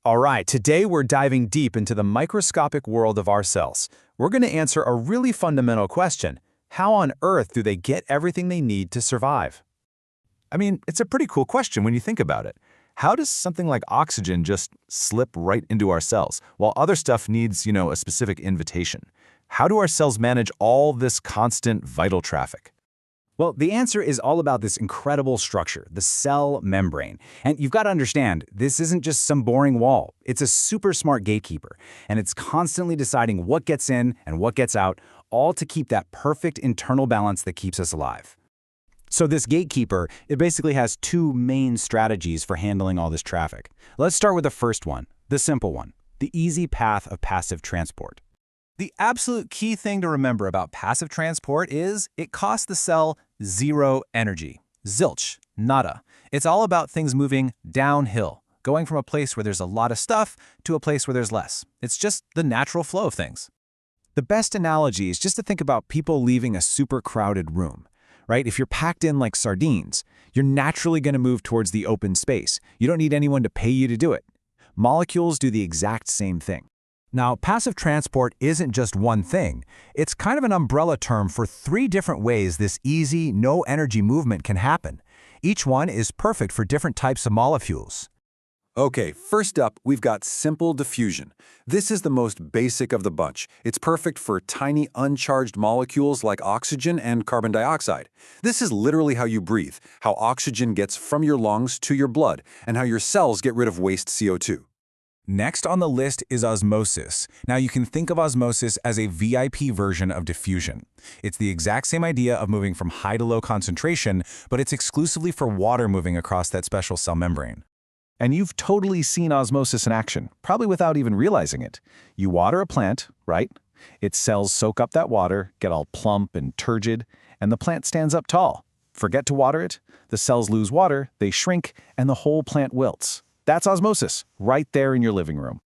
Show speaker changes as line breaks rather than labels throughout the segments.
All right, today we're diving deep into the microscopic world of our cells. We're going to answer a really fundamental question. How on earth do they get everything they need to survive?
I mean, it's a pretty cool question when you think about it. How does something like oxygen just slip right into our cells, while other stuff needs, a specific invitation? How do our cells manage all this constant vital traffic?
Well, the answer is all about this incredible structure, the cell membrane. And you've got to understand, this isn't just some boring wall. It's a super smart gatekeeper, and it's constantly deciding what gets in and what gets out, all to keep that perfect internal balance that keeps us alive. So this gatekeeper, it basically has two main strategies for handling all this traffic. Let's start with the first one, the simple one, the easy path of passive transport.
The absolute key thing to remember about passive transport is it costs the cell zero energy. Zilch, nada. It's all about things moving downhill, going from a place where there's a lot of stuff to a place where there's less. It's just the natural flow of things.
The best analogy is just to think about people leaving a super crowded room, right? If you're packed in like sardines, you're naturally going to move towards the open space. You don't need anyone to pay you to do it. Molecules do the exact same thing.
Now, passive transport isn't just one thing. It's kind of an umbrella term for three different ways this easy, no-energy movement can happen. Each one is perfect for different types of molecules.
Okay, first up, we've got simple diffusion. This is the most basic of the bunch. It's perfect for tiny uncharged molecules like oxygen and carbon dioxide. This is literally how you breathe, how oxygen gets from your lungs to your blood, and how your cells get rid of waste CO2.
Next on the list is osmosis. Now you can think of osmosis as a VIP version of diffusion. It's the exact same idea of moving from high to low concentration, but it's exclusively for water moving across that special cell membrane.
And you've totally seen osmosis in action, probably without even realizing it. You water a plant, right? Its cells soak up that water, get all plump and turgid, and the plant stands up tall. Forget to water it, the cells lose water, they shrink, and the whole plant wilts. That's osmosis, right there in your living room.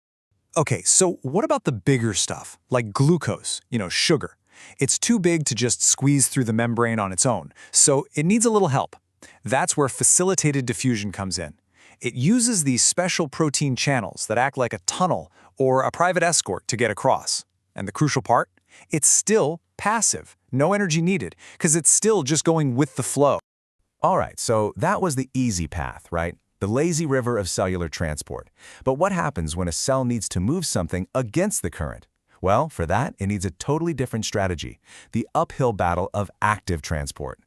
Okay, so what about the bigger stuff, like glucose, sugar? It's too big to just squeeze through the membrane on its own, so it needs a little help. That's where facilitated diffusion comes in. It uses these special protein channels that act like a tunnel or a private escort to get across. And the crucial part? It's still passive, no energy needed, because it's still just going with the flow.
All right, so that was the easy path, right? The lazy river of cellular transport. But what happens when a cell needs to move something against the current? Well, for that, it needs a totally different strategy, the uphill battle of active transport.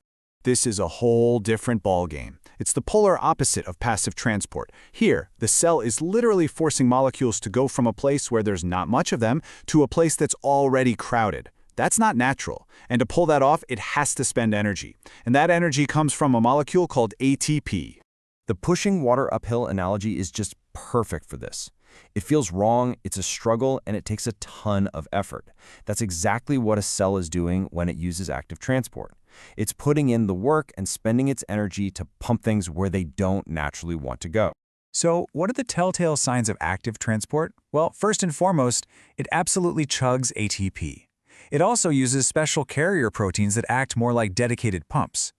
This is a whole different ballgame. It's the polar opposite of passive transport. Here, the cell is literally forcing molecules to go from a place where there's not much of them to a place that's already crowded. That's not natural, and to pull that off, it has to spend energy. And that energy comes from a molecule called ATP.
The pushing water uphill analogy is just perfect for this. It feels wrong, it's a struggle, and it takes a ton of effort. That's exactly what a cell is doing when it uses active transport. It's putting in the work and spending its energy to pump things where they don't naturally want to go.
So what are the telltale signs of active transport? Well, first and foremost, it absolutely chugs ATP. It also uses special carrier proteins that act more like dedicated pumps.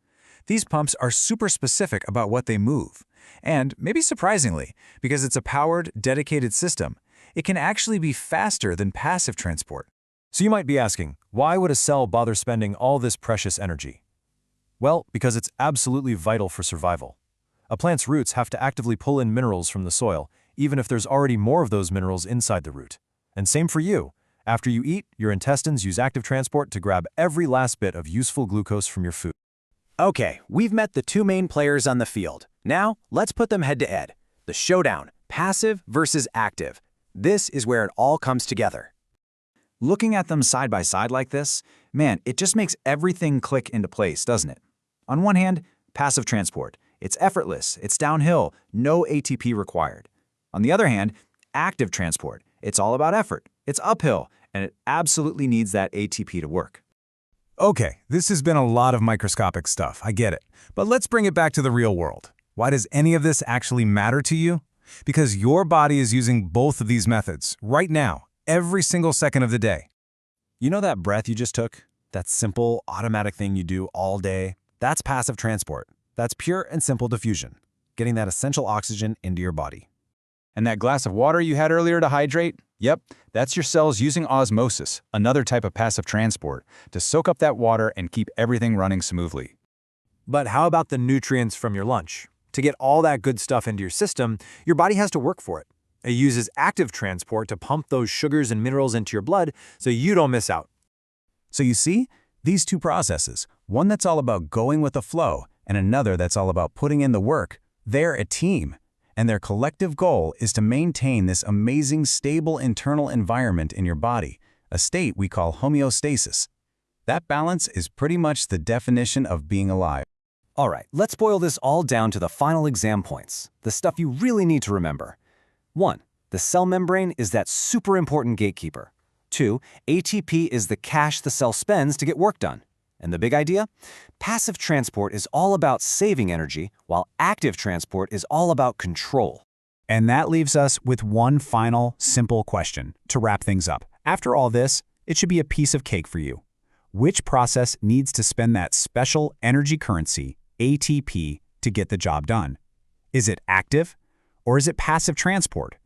These pumps are super specific about what they move. And, maybe surprisingly, because it's a powered, dedicated system, it can actually be faster than passive transport.
So you might be asking, why would a cell bother spending all this precious energy? Well, because it's absolutely vital for survival. A plant's roots have to actively pull in minerals from the soil, even if there's already more of those minerals inside the root. And same for you. After you eat, your intestines use active transport to grab every last bit of useful glucose from your food.
Okay, we've met the two main players on the field. Now, let's put them head-to-head. The showdown, passive versus active. This is where it all comes together.
Looking at them side by side like this, man, it just makes everything click into place, doesn't it? On one hand, passive transport. It's effortless, it's downhill, no ATP required. On the other hand, active transport. It's all about effort, it's uphill, and it absolutely needs that ATP to work.
Okay, this has been a lot of microscopic stuff, I get it. But let's bring it back to the real world. Why does any of this actually matter to you? Because your body is using both of these methods, right now, every single second of the day.
You know that breath you just took? That simple, automatic thing you do all day? That's passive transport. That's pure and simple diffusion, getting that essential oxygen into your body. And that glass of water you had earlier to hydrate? Yep, that's your cells using osmosis, another type of passive transport, to soak up that water and keep everything running smoothly.
But how about the nutrients from your lunch? To get all that good stuff into your system, your body has to work for it. It uses active transport to pump those sugars and minerals into your blood so you don't miss out.
So you see, these two processes, one that's all about going with the flow and another that's all about putting in the work, they're a team. And their collective goal is to maintain this amazing stable internal environment in your body, a state we call homeostasis. That balance is pretty much the definition of being alive.
All right, let's boil this all down to the final exam points, the stuff you really need to remember. 1. The cell membrane is that super important gatekeeper. 2. ATP is the cash the cell spends to get work done. And the big idea? Passive transport is all about saving energy, while active transport is all about control.
And that leaves us with one final, simple question to wrap things up. After all this, it should be a piece of cake for you. Which process needs to spend that special energy currency, ATP, to get the job done? Is it active or is it passive transport?